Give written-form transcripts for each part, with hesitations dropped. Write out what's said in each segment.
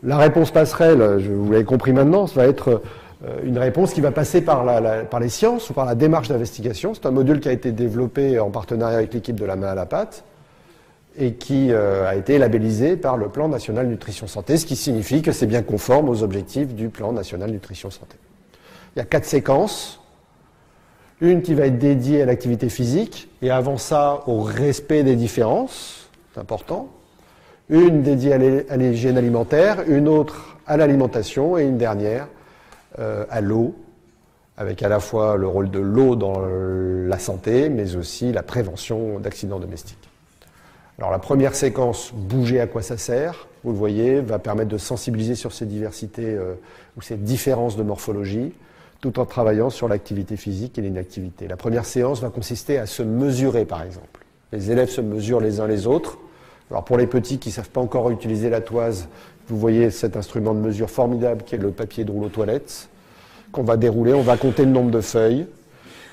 La réponse passerelle, vous l'avez compris maintenant, ça va être une réponse qui va passer par les sciences ou par la démarche d'investigation. C'est un module qui a été développé en partenariat avec l'équipe de La Main à la Pâte et qui a été labellisé par le Plan National Nutrition Santé, ce qui signifie que c'est bien conforme aux objectifs du Plan National Nutrition Santé. Il y a 4 séquences. Une qui va être dédiée à l'activité physique et avant ça au respect des différences, c'est important. Une dédiée à l'hygiène alimentaire, une autre à l'alimentation et une dernière à l'eau, avec à la fois le rôle de l'eau dans la santé, mais aussi la prévention d'accidents domestiques. Alors la première séquence, bouger à quoi ça sert, vous le voyez, va permettre de sensibiliser sur ces diversités ou ces différences de morphologie, tout en travaillant sur l'activité physique et l'inactivité. La première séance va consister à se mesurer, par exemple. Les élèves se mesurent les uns les autres. Alors pour les petits qui ne savent pas encore utiliser la toise, vous voyez cet instrument de mesure formidable qui est le papier de rouleau toilette, qu'on va dérouler, on va compter le nombre de feuilles,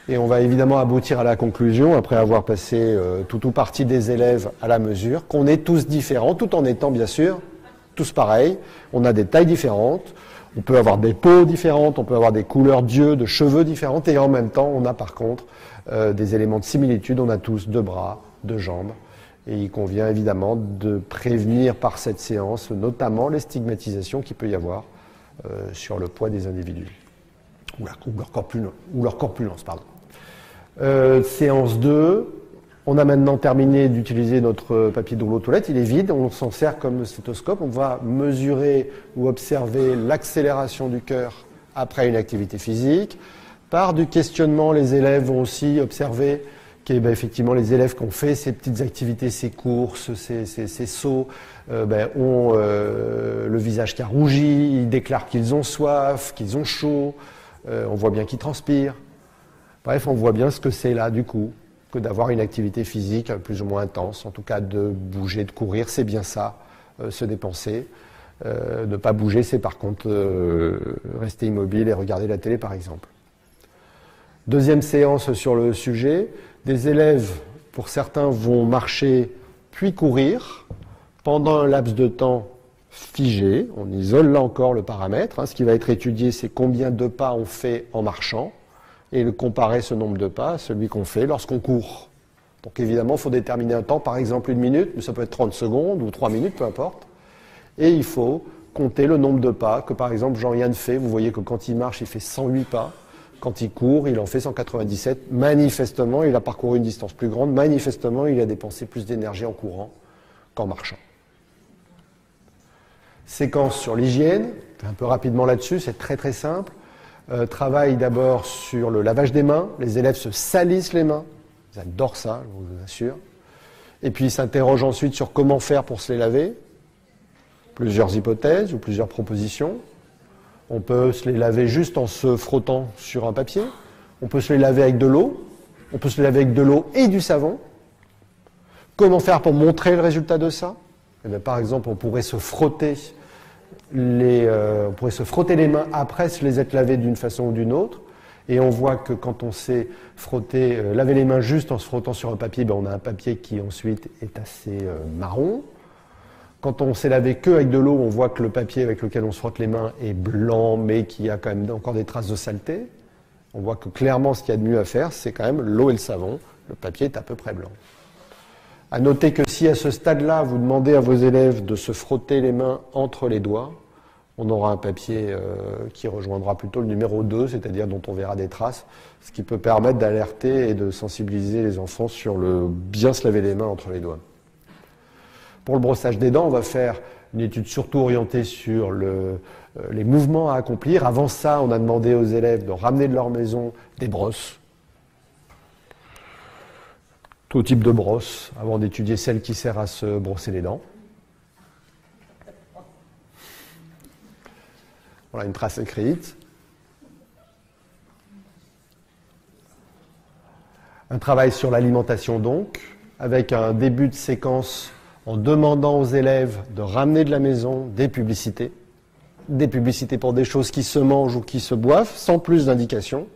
et on va évidemment aboutir à la conclusion, après avoir passé tout ou partie des élèves à la mesure, qu'on est tous différents, tout en étant bien sûr tous pareils. On a des tailles différentes, on peut avoir des peaux différentes, on peut avoir des couleurs d'yeux, de cheveux différentes, et en même temps, on a par contre des éléments de similitude. On a tous 2 bras, 2 jambes, et il convient évidemment de prévenir par cette séance, notamment les stigmatisations qu'il peut y avoir sur le poids des individus, ou leur corpulence, pardon. Séance 2. On a maintenant terminé d'utiliser notre papier de rouleau toilette, il est vide, on s'en sert comme stéthoscope, on va mesurer ou observer l'accélération du cœur après une activité physique. Par du questionnement, les élèves vont aussi observer qu'effectivement les élèves qui ont fait ces petites activités, ces courses, ces sauts, ont le visage qui a rougi, ils déclarent qu'ils ont soif, qu'ils ont chaud, on voit bien qu'ils transpirent. Bref, on voit bien ce que c'est là du coup, que d'avoir une activité physique plus ou moins intense, en tout cas de bouger, de courir, c'est bien ça, se dépenser. Ne pas bouger, c'est par contre rester immobile et regarder la télé par exemple. Deuxième séance sur le sujet, des élèves, pour certains, vont marcher puis courir pendant un laps de temps figé. On isole là encore le paramètre. Ce qui va être étudié, c'est combien de pas on fait en marchant, et comparer ce nombre de pas à celui qu'on fait lorsqu'on court. Donc évidemment, il faut déterminer un temps, par exemple 1 minute, mais ça peut être 30 secondes ou 3 minutes, peu importe. Et il faut compter le nombre de pas que par exemple Jean-Yann fait. Vous voyez que quand il marche, il fait 108 pas. Quand il court, il en fait 197. Manifestement, il a parcouru une distance plus grande. Manifestement, il a dépensé plus d'énergie en courant qu'en marchant. Séquence sur l'hygiène. Un peu rapidement là-dessus, c'est très très simple. Travail d'abord sur le lavage des mains. Les élèves se salissent les mains. Ils adorent ça, je vous assure. Et puis ils s'interrogent ensuite sur comment faire pour se les laver. Plusieurs hypothèses ou plusieurs propositions. On peut se les laver juste en se frottant sur un papier. On peut se les laver avec de l'eau. On peut se les laver avec de l'eau et du savon. Comment faire pour montrer le résultat de ça? Eh bien, par exemple, on pourrait se frotter les mains après se les être lavées d'une façon ou d'une autre. Et on voit que quand on s'est lavé les mains juste en se frottant sur un papier, on a un papier qui ensuite est assez marron. Quand on s'est lavé que avec de l'eau, on voit que le papier avec lequel on se frotte les mains est blanc, mais qu'il y a quand même encore des traces de saleté. On voit que clairement, ce qu'il y a de mieux à faire, c'est quand même l'eau et le savon. Le papier est à peu près blanc. À noter que si à ce stade-là, vous demandez à vos élèves de se frotter les mains entre les doigts, on aura un papier qui rejoindra plutôt le numéro 2, c'est-à-dire dont on verra des traces, ce qui peut permettre d'alerter et de sensibiliser les enfants sur le bien se laver les mains entre les doigts. Pour le brossage des dents, on va faire une étude surtout orientée sur les mouvements à accomplir. Avant ça, on a demandé aux élèves de ramener de leur maison des brosses. Tout type de brosse, avant d'étudier celle qui sert à se brosser les dents. Voilà une trace écrite. Un travail sur l'alimentation donc, avec un début de séquence en demandant aux élèves de ramener de la maison des publicités pour des choses qui se mangent ou qui se boivent, sans plus d'indications.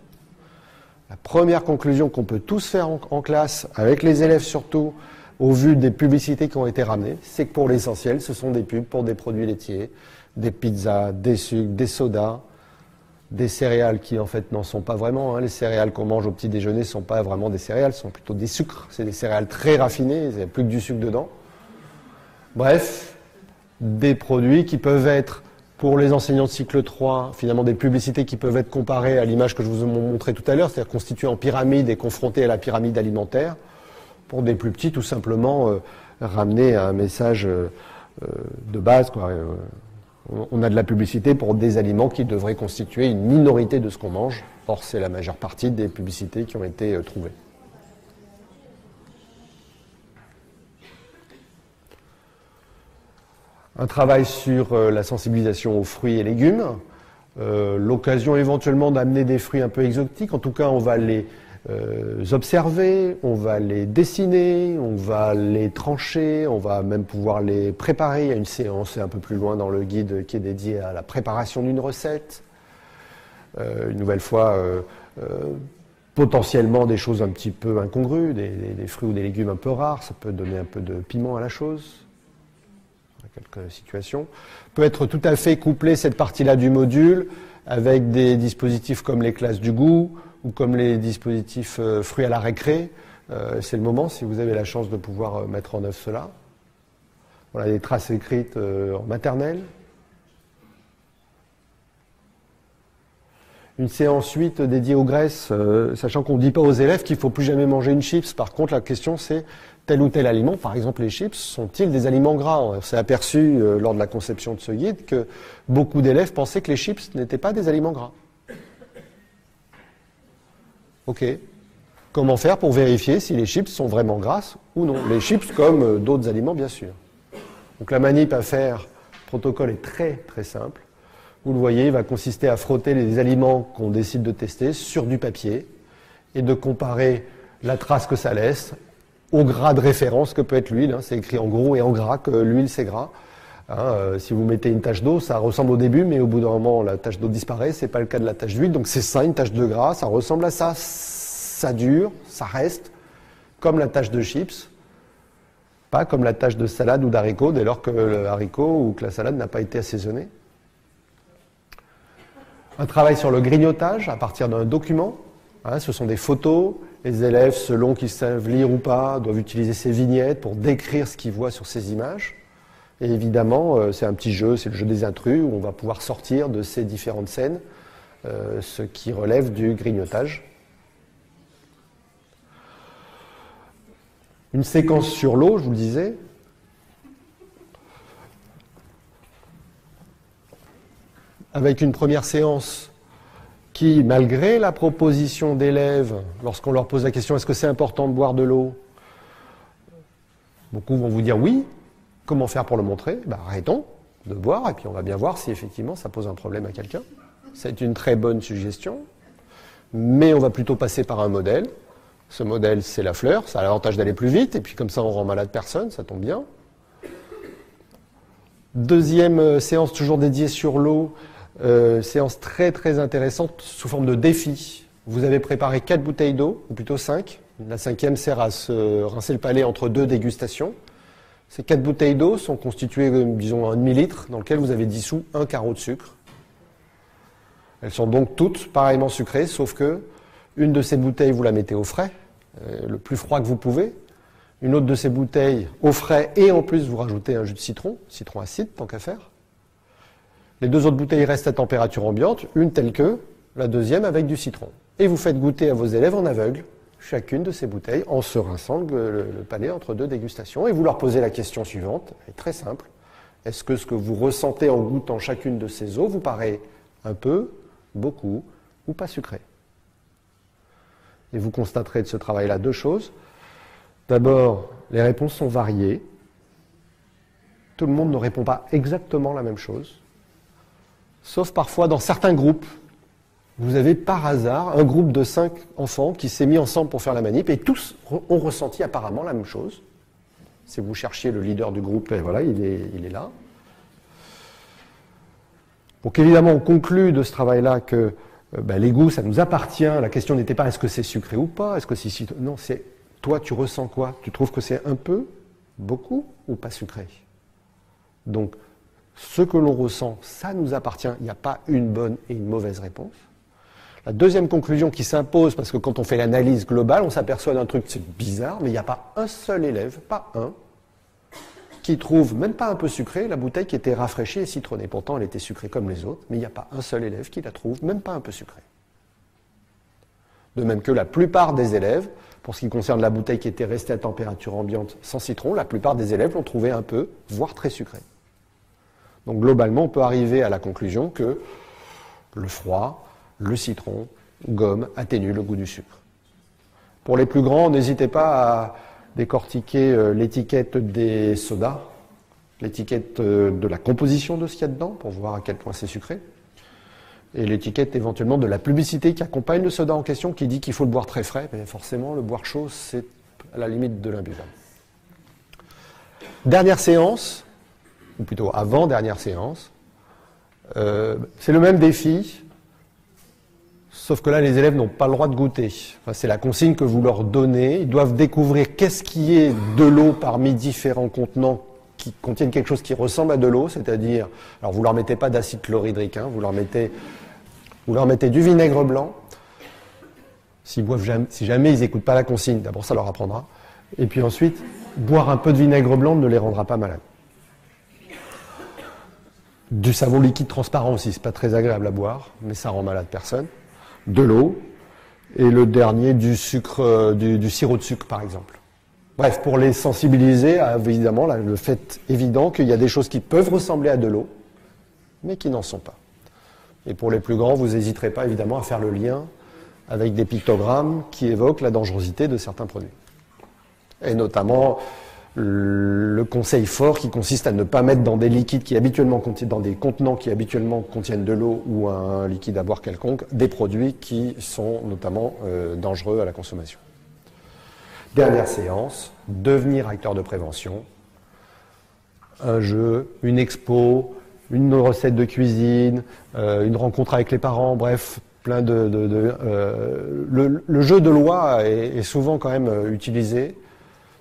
La première conclusion qu'on peut tous faire en classe, avec les élèves surtout, au vu des publicités qui ont été ramenées, c'est que pour l'essentiel, ce sont des pubs pour des produits laitiers, des pizzas, des sucres, des sodas, des céréales qui en fait n'en sont pas vraiment. Les céréales qu'on mange au petit déjeuner ne sont pas vraiment des céréales, ce sont plutôt des sucres. C'est des céréales très raffinées, il n'y a plus que du sucre dedans. Bref, des produits qui peuvent être, pour les enseignants de cycle 3, finalement des publicités qui peuvent être comparées à l'image que je vous ai montrée tout à l'heure, c'est-à-dire constituées en pyramide et confrontées à la pyramide alimentaire. Pour des plus petits, tout simplement ramener à un message de base, quoi. On a de la publicité pour des aliments qui devraient constituer une minorité de ce qu'on mange. Or, c'est la majeure partie des publicités qui ont été trouvées. Un travail sur la sensibilisation aux fruits et légumes. L'occasion éventuellement d'amener des fruits un peu exotiques. En tout cas, on va les observer, on va les dessiner, on va les trancher, on va même pouvoir les préparer. Il y a une séance un peu plus loin dans le guide qui est dédiée à la préparation d'une recette. Une nouvelle fois, potentiellement des choses un petit peu incongrues, des fruits ou des légumes un peu rares, ça peut donner un peu de piment à la chose. Quelques situations. Peut être tout à fait couplé cette partie-là du module avec des dispositifs comme les classes du goût ou comme les dispositifs fruits à la récré. C'est le moment, si vous avez la chance de pouvoir mettre en œuvre cela. Voilà, des traces écrites en maternelle. Une séance 8 dédiée aux graisses, sachant qu'on ne dit pas aux élèves qu'il ne faut plus jamais manger une chips. Par contre, la question c'est tel ou tel aliment, par exemple les chips, sont-ils des aliments gras? On s'est aperçu lors de la conception de ce guide que beaucoup d'élèves pensaient que les chips n'étaient pas des aliments gras. Ok. Comment faire pour vérifier si les chips sont vraiment grasses ou non? Les chips comme d'autres aliments, bien sûr. Donc la manip à faire, le protocole est très très simple. Vous le voyez, il va consister à frotter les aliments qu'on décide de tester sur du papier et de comparer la trace que ça laisse au gras de référence que peut être l'huile. C'est écrit en gros et en gras que l'huile c'est gras. Si vous mettez une tache d'eau, ça ressemble au début, mais au bout d'un moment, la tache d'eau disparaît. C'est pas le cas de la tache d'huile, donc c'est ça, une tache de gras. Ça ressemble à ça, ça dure, ça reste, comme la tache de chips, pas comme la tache de salade ou d'haricot, dès lors que le haricot ou que la salade n'a pas été assaisonnée. Un travail sur le grignotage à partir d'un document. Ce sont des photos. Les élèves, selon qu'ils savent lire ou pas, doivent utiliser ces vignettes pour décrire ce qu'ils voient sur ces images. Et évidemment, c'est un petit jeu, c'est le jeu des intrus, où on va pouvoir sortir de ces différentes scènes ce qui relève du grignotage. Une séquence sur l'eau, je vous le disais. Avec une première séance qui, malgré la proposition d'élèves, lorsqu'on leur pose la question « est-ce que c'est important de boire de l'eau ?», beaucoup vont vous dire « oui ». Comment faire pour le montrer ? Arrêtons de boire et puis on va bien voir si effectivement ça pose un problème à quelqu'un. C'est une très bonne suggestion, mais on va plutôt passer par un modèle. Ce modèle, c'est la fleur, ça a l'avantage d'aller plus vite et puis comme ça on rend malade personne, ça tombe bien. Deuxième séance toujours dédiée sur l'eau. Séance très très intéressante sous forme de défi. Vous avez préparé 4 bouteilles d'eau, ou plutôt 5. La 5e sert à se rincer le palais entre 2 dégustations. Ces 4 bouteilles d'eau sont constituées, disons, un demi-litre dans lequel vous avez dissous un carreau de sucre. Elles sont donc toutes pareillement sucrées, sauf que une de ces bouteilles, vous la mettez au frais, le plus froid que vous pouvez. Une autre de ces bouteilles au frais et en plus vous rajoutez un jus de citron acide, tant qu'à faire. Les 2 autres bouteilles restent à température ambiante, une telle que, la deuxième avec du citron. Et vous faites goûter à vos élèves en aveugle chacune de ces bouteilles en se rinçant le palais entre 2 dégustations. Et vous leur posez la question suivante, elle est très simple. Est-ce que ce que vous ressentez en goûtant chacune de ces eaux vous paraît un peu, beaucoup ou pas sucré? Et vous constaterez de ce travail-là 2 choses. D'abord, les réponses sont variées. Tout le monde ne répond pas exactement la même chose. Sauf parfois dans certains groupes, vous avez par hasard un groupe de 5 enfants qui s'est mis ensemble pour faire la manip et tous ont ressenti apparemment la même chose. Si vous cherchiez le leader du groupe, et voilà, il est là. Donc évidemment, on conclut de ce travail-là que les goûts, ça nous appartient. La question n'était pas est-ce que c'est sucré ou pas, est-ce que c'est... Non, c'est toi, tu ressens quoi? Tu trouves que c'est un peu, beaucoup ou pas sucré? Donc, ce que l'on ressent, ça nous appartient. Il n'y a pas une bonne et une mauvaise réponse. La deuxième conclusion qui s'impose, parce que quand on fait l'analyse globale, on s'aperçoit d'un truc, c'est bizarre, mais il n'y a pas un seul élève, pas un, qui trouve, même pas un peu sucré, la bouteille qui était rafraîchie et citronnée. Pourtant, elle était sucrée comme les autres, mais il n'y a pas un seul élève qui la trouve, même pas un peu sucrée. De même que la plupart des élèves, pour ce qui concerne la bouteille qui était restée à température ambiante sans citron, la plupart des élèves l'ont trouvée un peu, voire très sucrée. Donc globalement, on peut arriver à la conclusion que le froid, le citron, gomme, atténue le goût du sucre. Pour les plus grands, n'hésitez pas à décortiquer l'étiquette des sodas, l'étiquette de la composition de ce qu'il y a dedans, pour voir à quel point c'est sucré, et l'étiquette éventuellement de la publicité qui accompagne le soda en question, qui dit qu'il faut le boire très frais, mais forcément, le boire chaud, c'est à la limite de l'imbuvable. Dernière séance, ou plutôt avant-dernière séance, c'est le même défi, sauf que là, les élèves n'ont pas le droit de goûter. Enfin, c'est la consigne que vous leur donnez. Ils doivent découvrir qu'est-ce qui est de l'eau parmi différents contenants qui contiennent quelque chose qui ressemble à de l'eau, c'est-à-dire, alors vous leur mettez pas d'acide chlorhydrique, hein, vous leur mettez du vinaigre blanc. Si jamais ils n'écoutent pas la consigne, d'abord ça leur apprendra. Et puis ensuite, boire un peu de vinaigre blanc ne les rendra pas malades. Du savon liquide transparent aussi, c'est pas très agréable à boire, mais ça rend malade personne. De l'eau, et le dernier, du sucre, du sirop de sucre par exemple. Bref, pour les sensibiliser à évidemment le fait évident qu'il y a des choses qui peuvent ressembler à de l'eau, mais qui n'en sont pas. Et pour les plus grands, vous n'hésiterez pas évidemment à faire le lien avec des pictogrammes qui évoquent la dangerosité de certains produits. Et notamment le conseil fort qui consiste à ne pas mettre dans des liquides qui habituellement contiennent, dans des contenants qui habituellement contiennent de l'eau ou un liquide à boire quelconque, des produits qui sont notamment dangereux à la consommation. Dernière séance, devenir acteur de prévention. Un jeu, une expo, une recette de cuisine, une rencontre avec les parents, bref, plein le jeu de loi est souvent quand même utilisé.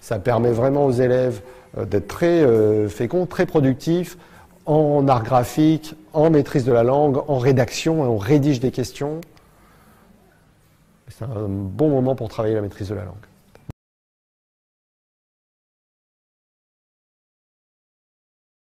Ça permet vraiment aux élèves d'être très féconds, très productifs, en art graphique, en maîtrise de la langue, en rédaction, on rédige des questions. C'est un bon moment pour travailler la maîtrise de la langue.